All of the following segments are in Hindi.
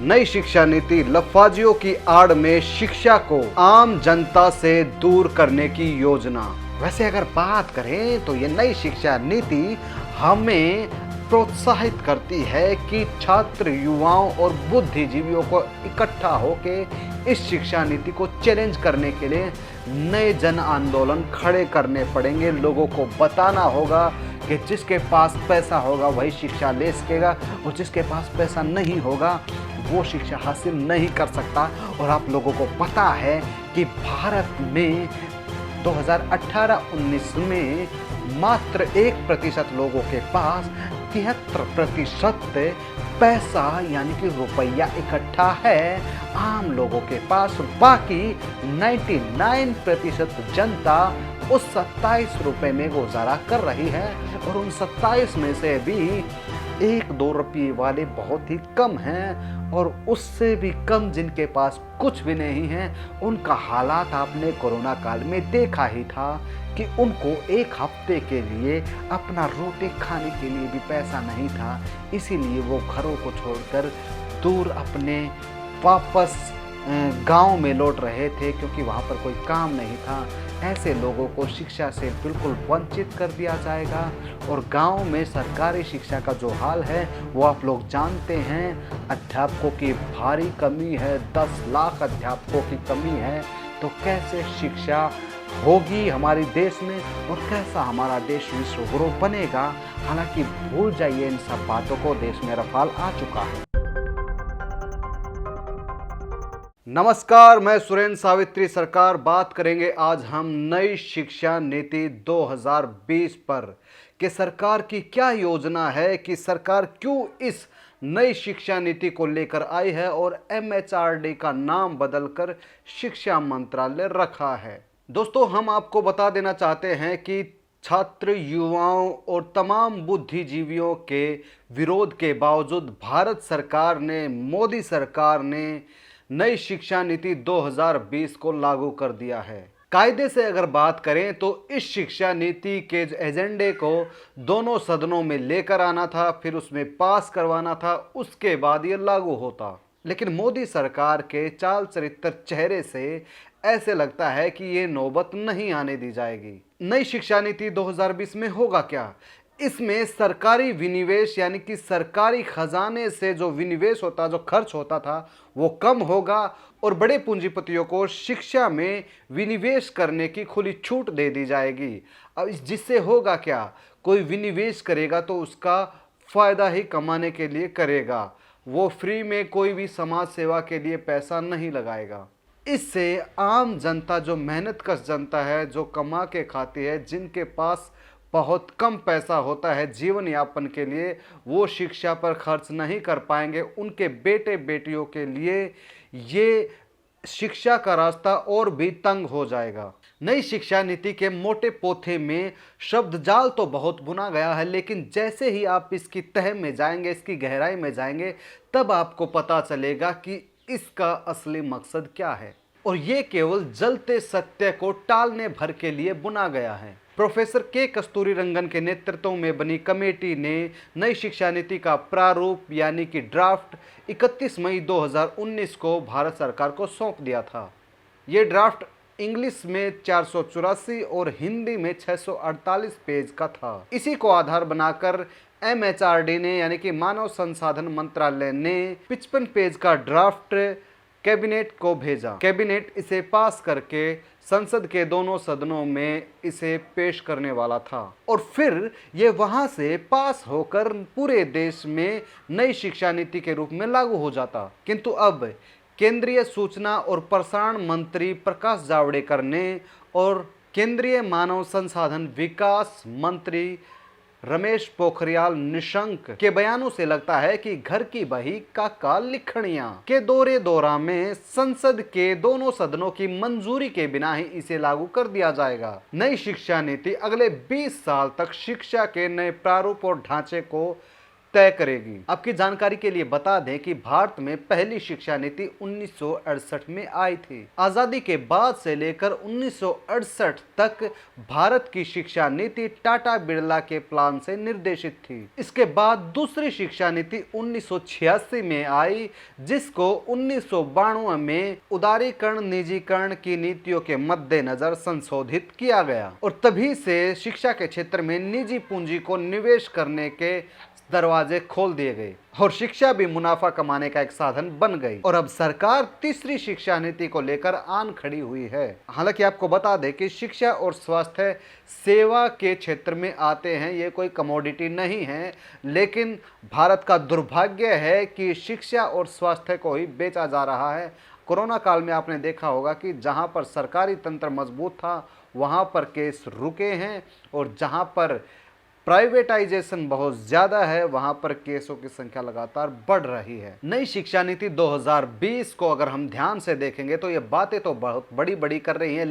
नई शिक्षा नीति लफाजियों की आड़ में शिक्षा को आम जनता से दूर करने की योजना। वैसे अगर बात करें तो ये नई शिक्षा नीति हमें प्रोत्साहित करती है कि छात्र, युवाओं और बुद्धिजीवियों को इकट्ठा होकर इस शिक्षा नीति को चैलेंज करने के लिए नए जन आंदोलन खड़े करने पड़ेंगे। लोगों को बताना होगा कि जिसके पास पैसा होगा वही शिक्षा ले सकेगा और जिसके पास पैसा नहीं होगा वो शिक्षा हासिल नहीं कर सकता। और आप लोगों को पता है कि भारत में 2018-19 में मात्र 1% लोगों के पास 73% पैसा यानी कि रुपया इकट्ठा है आम लोगों के पास। बाकी 99% जनता उस 27 रुपये में गुजारा कर रही है और उन 27 में से भी 1-2 रुपये वाले बहुत ही कम हैं और उससे भी कम जिनके पास कुछ भी नहीं है। उनका हालात आपने कोरोना काल में देखा ही था कि उनको एक हफ्ते के लिए अपना रोटी खाने के लिए भी पैसा नहीं था, इसीलिए वो घरों को छोड़कर दूर अपने वापस गांव में लौट रहे थे क्योंकि वहाँ पर कोई काम नहीं था। ऐसे लोगों को शिक्षा से बिल्कुल वंचित कर दिया जाएगा और गांव में सरकारी शिक्षा का जो हाल है वो आप लोग जानते हैं। अध्यापकों की भारी कमी है, 10 लाख अध्यापकों की कमी है। तो कैसे शिक्षा होगी हमारे देश में और कैसा हमारा देश विश्व गुरु बनेगा। हालांकि भूल जाइए इन सब बातों को, देश में रफाल आ चुका है। नमस्कार, मैं सुरेंद्र सावित्री सरकार। बात करेंगे आज हम नई शिक्षा नीति 2020 पर कि सरकार की क्या योजना है, कि सरकार क्यों इस नई शिक्षा नीति को लेकर आई है और MHRD का नाम बदलकर शिक्षा मंत्रालय रखा है। दोस्तों, हम आपको बता देना चाहते हैं कि छात्र, युवाओं और तमाम बुद्धिजीवियों के विरोध के बावजूद भारत सरकार ने, मोदी सरकार ने नई शिक्षा नीति 2020 को लागू कर दिया है। कायदे से अगर बात करें तो इस शिक्षा नीति के एजेंडे को दोनों सदनों में लेकर आना था, फिर उसमें पास करवाना था, उसके बाद ये लागू होता। लेकिन मोदी सरकार के चाल चरित्र चेहरे से ऐसे लगता है कि ये नौबत नहीं आने दी जाएगी। नई शिक्षा नीति 2020 में होगा क्या? इसमें सरकारी विनिवेश यानी कि सरकारी खजाने से जो विनिवेश होता, जो खर्च होता था वो कम होगा और बड़े पूंजीपतियों को शिक्षा में विनिवेश करने की खुली छूट दे दी जाएगी। अब जिससे होगा क्या, कोई विनिवेश करेगा तो उसका फ़ायदा ही कमाने के लिए करेगा, वो फ्री में कोई भी समाज सेवा के लिए पैसा नहीं लगाएगा। इससे आम जनता, जो मेहनतकश जनता है, जो कमा के खाती है, जिनके पास बहुत कम पैसा होता है जीवन यापन के लिए, वो शिक्षा पर खर्च नहीं कर पाएंगे। उनके बेटे बेटियों के लिए ये शिक्षा का रास्ता और भी तंग हो जाएगा। नई शिक्षा नीति के मोटे पोथे में शब्द जाल तो बहुत बुना गया है, लेकिन जैसे ही आप इसकी तह में जाएंगे, इसकी गहराई में जाएंगे, तब आपको पता चलेगा कि इसका असली मकसद क्या है। और ये केवल जलते सत्य को टालने भर के लिए बुना गया है। प्रोफेसर के कस्तूरीरंगन के नेतृत्व में बनी कमेटी ने नई शिक्षा नीति का प्रारूप यानी कि ड्राफ्ट 31 मई 2019 को भारत सरकार को सौंप दिया था। ये ड्राफ्ट इंग्लिश में 484 और हिंदी में 648 पेज का था। इसी को आधार बनाकर MHRD ने यानी कि मानव संसाधन मंत्रालय ने 55 पेज का ड्राफ्ट कैबिनेट को भेजा। कैबिनेट इसे पास करके संसद के दोनों सदनों में इसे पेश करने वाला था और फिर ये वहां से पास होकर पूरे देश में नई शिक्षा नीति के रूप में लागू हो जाता। किंतु अब केंद्रीय सूचना और प्रसारण मंत्री प्रकाश जावड़ेकर ने और केंद्रीय मानव संसाधन विकास मंत्री रमेश पोखरियाल निशंक के बयानों से लगता है कि घर की बही काका लिखड़ियां के दौरा में संसद के दोनों सदनों की मंजूरी के बिना ही इसे लागू कर दिया जाएगा। नई शिक्षा नीति अगले 20 साल तक शिक्षा के नए प्रारूप और ढांचे को तय करेगी। आपकी जानकारी के लिए बता दें कि भारत में पहली शिक्षा नीति 1968 में आई थी। आजादी के बाद से लेकर 1968 तक भारत की शिक्षा नीति टाटा बिरला के प्लान से निर्देशित थी। इसके बाद दूसरी शिक्षा नीति 1986 में आई, जिसको 1992 में उदारीकरण निजीकरण की नीतियों के मद्देनजर संशोधित किया गया और तभी से शिक्षा के क्षेत्र में निजी पूंजी को निवेश करने के दरवाजे खोल दिए गए और शिक्षा भी मुनाफा कमाने का एक साधन बन गई। और अब सरकार तीसरी शिक्षा नीति को लेकर आन खड़ी हुई है। हालांकि आपको बता दें कि शिक्षा और स्वास्थ्य सेवा के क्षेत्र में आते हैं, ये कोई कमोडिटी नहीं है, लेकिन भारत का दुर्भाग्य है कि शिक्षा और स्वास्थ्य को ही बेचा जा रहा है। कोरोना काल में आपने देखा होगा कि जहां पर सरकारी तंत्र मजबूत था वहां पर केस रुके हैं और जहां पर प्राइवेटाइजेशन बहुत ज्यादा है वहां पर केसों की संख्या लगातार बढ़ रही है। नई शिक्षा नीति 2020 को अगर हम ध्यान से देखेंगे तो ये बातें तो बहुत बड़ी बड़ी कर रही हैं,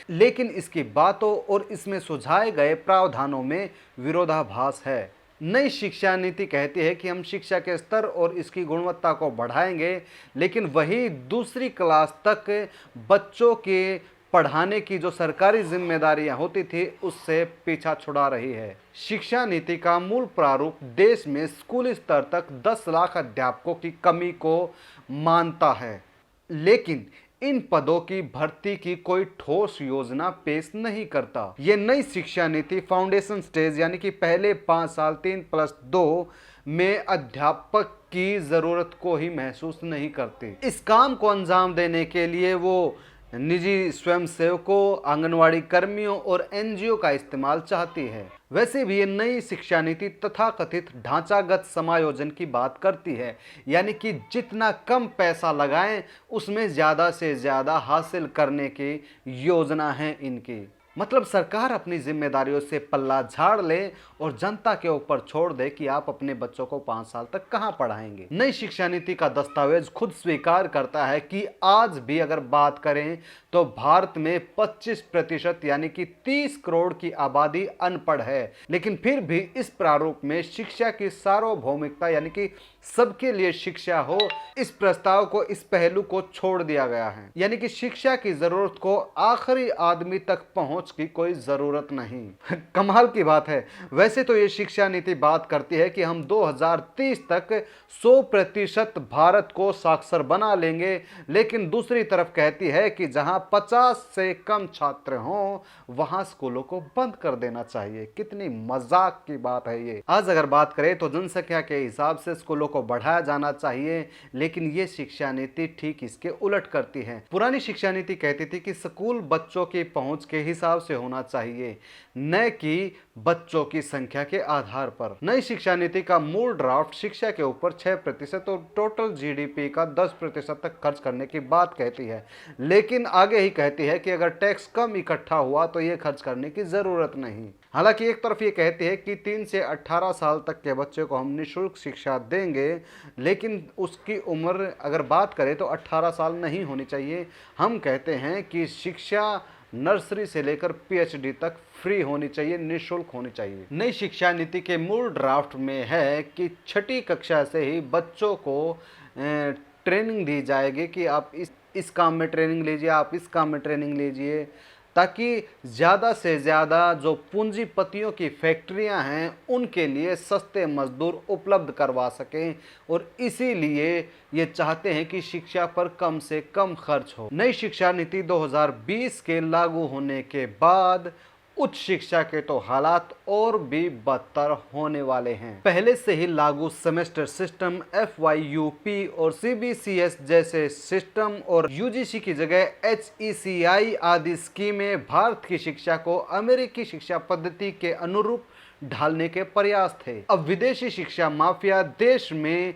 लेकिन इसकी बातों और इसमें सुझाए गए प्रावधानों में विरोधाभास है। नई शिक्षा नीति कहती है कि हम शिक्षा के स्तर और इसकी गुणवत्ता को बढ़ाएंगे, लेकिन वही दूसरी क्लास तक बच्चों के पढ़ाने की जो सरकारी जिम्मेदारियां होती थी उससे पीछा छुड़ा रही है। शिक्षा नीति का मूल प्रारूप देश में स्कूली स्तर तक 10 लाख अध्यापकों की कमी को मानता है, लेकिन इन पदों की भर्ती की कोई ठोस योजना पेश नहीं करता। ये नई शिक्षा नीति फाउंडेशन स्टेज यानी कि पहले 5 साल 3+2 में अध्यापक की जरूरत को ही महसूस नहीं करती। इस काम को अंजाम देने के लिए वो निजी स्वयंसेवकों, आंगनवाड़ी कर्मियों और एनजीओ का इस्तेमाल चाहती है। वैसे भी ये नई शिक्षा नीति तथाकथित ढांचागत समायोजन की बात करती है, यानी कि जितना कम पैसा लगाएं उसमें ज़्यादा से ज़्यादा हासिल करने की योजना है इनकी। मतलब सरकार अपनी जिम्मेदारियों से पल्ला झाड़ ले और जनता के ऊपर छोड़ दे कि आप अपने बच्चों को 5 साल तक कहां पढ़ाएंगे। नई शिक्षा नीति का दस्तावेज खुद स्वीकार करता है कि आज भी अगर बात करें तो भारत में 25% यानी कि 30 करोड़ की आबादी अनपढ़ है, लेकिन फिर भी इस प्रारूप में शिक्षा की सार्वभौमिकता यानी कि सबके लिए शिक्षा हो, इस प्रस्ताव को, इस पहलू को छोड़ दिया गया है। यानी कि शिक्षा की जरूरत को आखिरी आदमी तक पहुंच की कोई जरूरत नहीं। कमाल की बात है। वैसे तो ये शिक्षा नीति बात करती है कि हम 2030 तक 100% भारत को साक्षर बना लेंगे, लेकिन दूसरी तरफ कहती है कि जहां 50 से कम छात्र हों वहां स्कूलों को बंद कर देना चाहिए। कितनी मजाक की बात है ये। आज अगर बात करें तो जनसंख्या के हिसाब से स्कूलों को बढ़ाया जाना चाहिए, लेकिन ये शिक्षा नीति ठीक इसके उलट करती है। पुरानी शिक्षा नीति कहती थी कि स्कूल बच्चों की पहुंच के हिसाब से होना चाहिए, न कि बच्चों की संख्या के आधार पर। नई शिक्षा नीति का मूल ड्राफ्ट शिक्षा के ऊपर 6% और टोटल जीडीपी का 10% तक खर्च करने की बात कहती है, लेकिन आगे ही कहती है कि अगर टैक्स कम इकट्ठा हुआ तो ये खर्च करने की जरूरत नहीं। हालांकि एक तरफ ये कहती है कि 3 से 18 साल तक के बच्चे को हम निःशुल्क शिक्षा देंगे, लेकिन उसकी उम्र अगर बात करें तो 18 साल नहीं होनी चाहिए। हम कहते हैं कि शिक्षा नर्सरी से लेकर पीएचडी तक फ्री होनी चाहिए, निःशुल्क होनी चाहिए। नई शिक्षा नीति के मूल ड्राफ्ट में है कि 6ठी कक्षा से ही बच्चों को ट्रेनिंग दी जाएगी कि आप इस काम में ट्रेनिंग लीजिए, आप इस काम में ट्रेनिंग लीजिए, ताकि ज़्यादा से ज़्यादा जो पूंजीपतियों की फैक्ट्रियां हैं उनके लिए सस्ते मजदूर उपलब्ध करवा सकें, और इसीलिए ये चाहते हैं कि शिक्षा पर कम से कम खर्च हो। नई शिक्षा नीति 2020 के लागू होने के बाद उच्च शिक्षा के तो हालात और भी बदतर होने वाले हैं। पहले से ही लागू सेमेस्टर सिस्टम, FYUP और CBCS जैसे सिस्टम और UGC की जगह HECI आदि स्कीमें भारत की शिक्षा को अमेरिकी शिक्षा पद्धति के अनुरूप ढालने के प्रयास थे। अब विदेशी शिक्षा माफिया देश में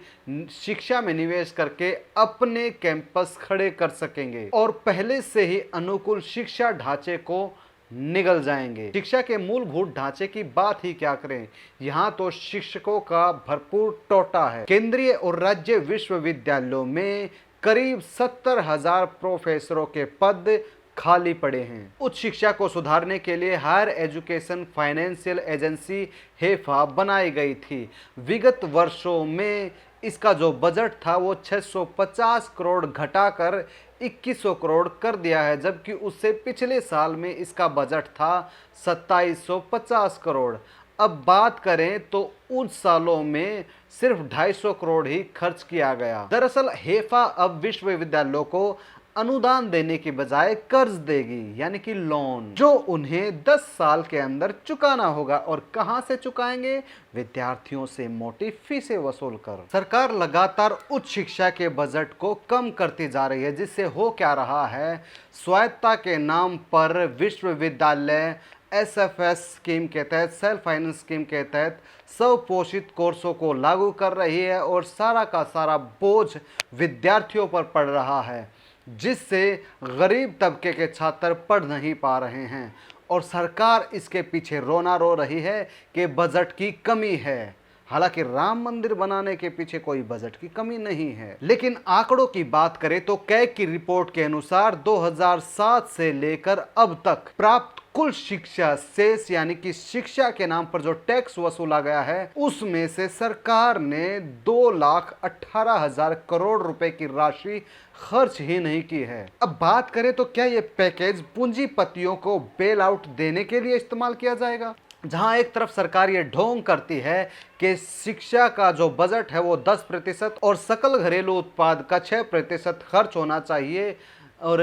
शिक्षा में निवेश करके अपने कैंपस खड़े कर सकेंगे और पहले से ही अनुकूल शिक्षा ढांचे को निगल जाएंगे। शिक्षा के मूलभूत ढांचे की बात ही क्या करें, यहाँ तो शिक्षकों का भरपूर टोटा है। केंद्रीय और राज्य विश्वविद्यालयों में करीब 70,000 प्रोफेसरों के पद खाली पड़े हैं। उच्च शिक्षा को सुधारने के लिए हायर एजुकेशन फाइनेंशियल एजेंसी हेफा बनाई गई थी। विगत वर्षों में इसका जो बजट था वो 650 करोड़ घटाकर 2100 करोड़ कर दिया है, जबकि उससे पिछले साल में इसका बजट था 2750 करोड़। अब बात करें तो उन सालों में सिर्फ 250 करोड़ ही खर्च किया गया। दरअसल हेफा अब विश्वविद्यालयों को अनुदान देने की बजाय कर्ज देगी, यानी कि लोन, जो उन्हें 10 साल के अंदर चुकाना होगा। और कहां से चुकाएंगे? विद्यार्थियों से मोटी फीसें वसूल कर। सरकार लगातार उच्च शिक्षा के बजट को कम करती जा रही है, जिससे हो क्या रहा है, स्वायत्तता के नाम पर विश्वविद्यालय SFS स्कीम के तहत, सेल्फ फाइनेंस स्कीम के तहत स्वपोषित कोर्सों को लागू कर रही है और सारा का सारा बोझ विद्यार्थियों पर पड़ रहा है, जिससे गरीब तबके के छात्र पढ़ नहीं पा रहे हैं। और सरकार इसके पीछे रोना रो रही है कि बजट की कमी है। हालांकि राम मंदिर बनाने के पीछे कोई बजट की कमी नहीं है। लेकिन आंकड़ों की बात करें तो कैग की रिपोर्ट के अनुसार 2007 से लेकर अब तक प्राप्त कुल शिक्षा शेष, यानी कि शिक्षा के नाम पर जो टैक्स वसूला गया है, उसमें से सरकार ने 2,18,000 करोड़ रुपए की राशि खर्च ही नहीं की है। अब बात करें तो क्या ये पैकेज पूंजीपतियों को बेल आउट देने के लिए इस्तेमाल किया जाएगा? जहां एक तरफ सरकार ये ढोंग करती है कि शिक्षा का जो बजट है वो 10% और सकल घरेलू उत्पाद का 6% खर्च होना चाहिए, और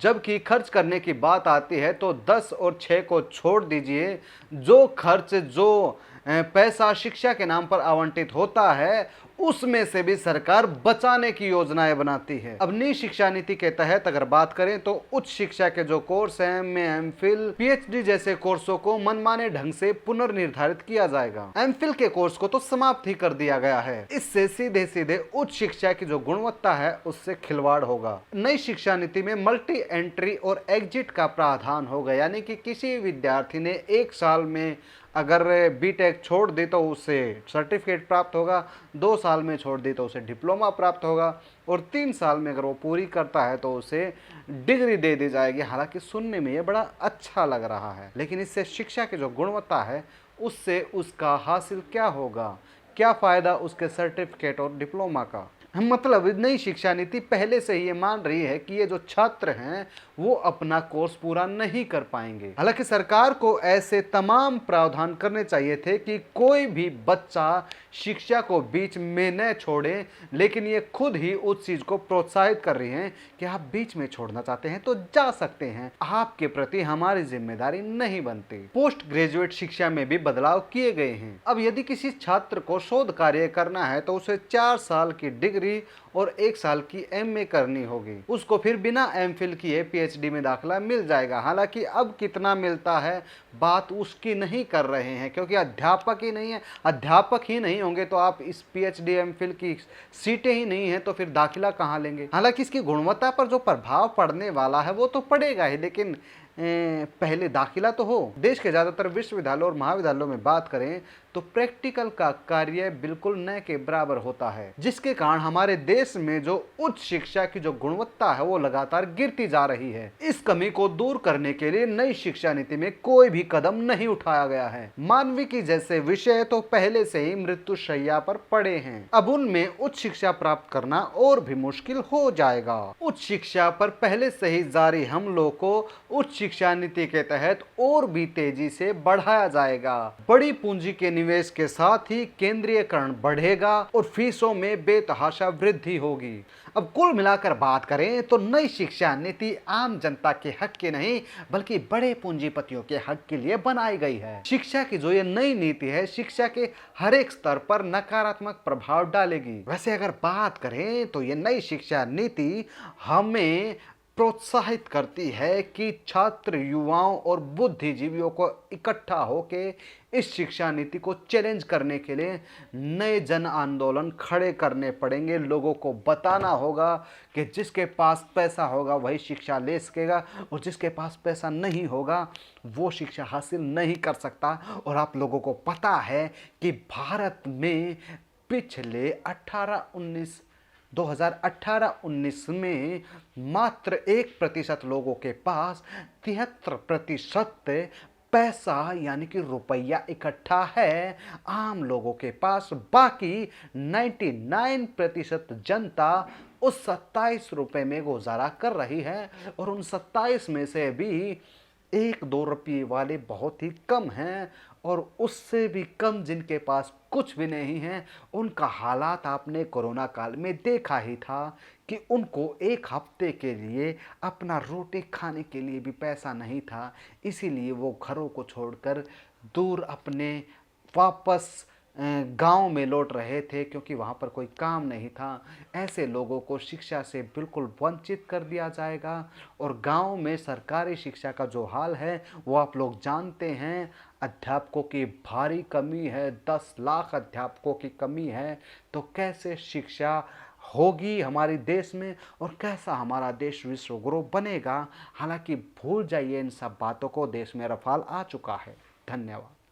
जबकि खर्च करने की बात आती है तो 10 और 6 को छोड़ दीजिए, जो खर्च, जो पैसा शिक्षा के नाम पर आवंटित होता है, उसमें से भी सरकार बचाने की योजनाएं बनाती है। अब नई शिक्षा नीति के तहत अगर बात करें तो उच्च शिक्षा के जो कोर्स हैं, MA, MPhil, PhD जैसे कोर्सों को मनमाने ढंग से पुनर्निर्धारित किया जाएगा। MPhil के कोर्स को तो समाप्त ही कर दिया गया है। इससे सीधे सीधे उच्च शिक्षा की जो गुणवत्ता है उससे खिलवाड़ होगा। नई शिक्षा नीति में मल्टी एंट्री और एग्जिट का प्रावधान होगा, यानी कि किसी विद्यार्थी ने 1 साल में अगर बीटेक छोड़ दी तो उसे सर्टिफिकेट प्राप्त होगा, 2 साल में छोड़ दी तो उसे डिप्लोमा प्राप्त होगा, और 3 साल में अगर वो पूरी करता है तो उसे डिग्री दे दी जाएगी। हालांकि सुनने में ये बड़ा अच्छा लग रहा है, लेकिन इससे शिक्षा की जो गुणवत्ता है उससे उसका हासिल क्या होगा? क्या फ़ायदा उसके सर्टिफिकेट और डिप्लोमा का? मतलब नई शिक्षा नीति पहले से ही ये मान रही है कि ये जो छात्र हैं वो अपना कोर्स पूरा नहीं कर पाएंगे। हालांकि सरकार को ऐसे तमाम प्रावधान करने चाहिए थे कि कोई भी बच्चा शिक्षा को बीच में न छोड़े, लेकिन ये खुद ही उस चीज को प्रोत्साहित कर रही हैं कि आप बीच में छोड़ना चाहते हैं तो जा सकते हैं, आपके प्रति हमारी जिम्मेदारी नहीं बनती। पोस्ट ग्रेजुएट शिक्षा में भी बदलाव किए गए हैं। अब यदि किसी छात्र को शोध कार्य करना है तो उसे 4 साल की डिग्री और 1 साल की MA करनी होगी। उसको फिर बिना MPhil किए PhD में दाखिला मिल जाएगा। हालांकि अब कितना मिलता है बात उसकी नहीं कर रहे हैं, क्योंकि अध्यापक ही नहीं है। अध्यापक ही नहीं होंगे तो आप इस PhD MPhil की सीटें ही नहीं है तो फिर दाखिला कहाँ लेंगे? हालांकि इसकी गुणवत्ता पर जो प्रभाव पड़ने वाला है वो तो पड़ेगा ही, लेकिन पहले दाखिला तो हो। देश के ज़्यादातर विश्वविद्यालयों और महाविद्यालयों में बात करें तो प्रैक्टिकल का कार्य बिल्कुल न के बराबर होता है, जिसके कारण हमारे देश में जो उच्च शिक्षा की जो गुणवत्ता है वो लगातार गिरती जा रही है। इस कमी को दूर करने के लिए नई शिक्षा नीति में कोई भी कदम नहीं उठाया गया है। मानविकी जैसे विषय तो पहले से ही मृत्युशैया पर पड़े हैं, अब उनमें उच्च शिक्षा प्राप्त करना और भी मुश्किल हो जाएगा। उच्च शिक्षा पर पहले से ही जारी हमलों को उच्च शिक्षा नीति के तहत और भी तेजी से बढ़ाया जाएगा। बड़ी पूंजी के निवेश के साथ ही केंद्रीयकरण बढ़ेगा और फीसों में बेतहाशा वृद्धि होगी। अब कुल मिलाकर बात करें तो नई शिक्षा नीति आम जनता के हक की नहीं बल्कि बड़े पूंजीपतियों के हक के लिए बनाई गई है। शिक्षा की जो ये नई नीति है शिक्षा के हर एक स्तर पर नकारात्मक प्रभाव डालेगी। वैसे अगर बात करें तो ये नई शिक्षा नीति हमें प्रोत्साहित करती है कि छात्र, युवाओं और बुद्धिजीवियों को इकट्ठा होकर इस शिक्षा नीति को चैलेंज करने के लिए नए जन आंदोलन खड़े करने पड़ेंगे। लोगों को बताना होगा कि जिसके पास पैसा होगा वही शिक्षा ले सकेगा और जिसके पास पैसा नहीं होगा वो शिक्षा हासिल नहीं कर सकता। और आप लोगों को पता है कि भारत में पिछले 18-19 2018-19 में मात्र 1% लोगों के पास 73% पैसा यानी कि रुपया इकट्ठा है आम लोगों के पास। बाकी 99% जनता उस 27 रुपये में गुजारा कर रही है और उन 27 में से भी 1-2 रुपये वाले बहुत ही कम हैं और उससे भी कम जिनके पास कुछ भी नहीं है। उनका हालात आपने कोरोना काल में देखा ही था कि उनको एक हफ्ते के लिए अपना रोटी खाने के लिए भी पैसा नहीं था, इसीलिए वो घरों को छोड़कर दूर अपने वापस गांव में लौट रहे थे क्योंकि वहाँ पर कोई काम नहीं था। ऐसे लोगों को शिक्षा से बिल्कुल वंचित कर दिया जाएगा और गांव में सरकारी शिक्षा का जो हाल है वो आप लोग जानते हैं। अध्यापकों की भारी कमी है, 10 लाख अध्यापकों की कमी है। तो कैसे शिक्षा होगी हमारे देश में और कैसा हमारा देश विश्व गुरु बनेगा। हालांकि भूल जाइए इन सब बातों को, देश में रफाल आ चुका है। धन्यवाद।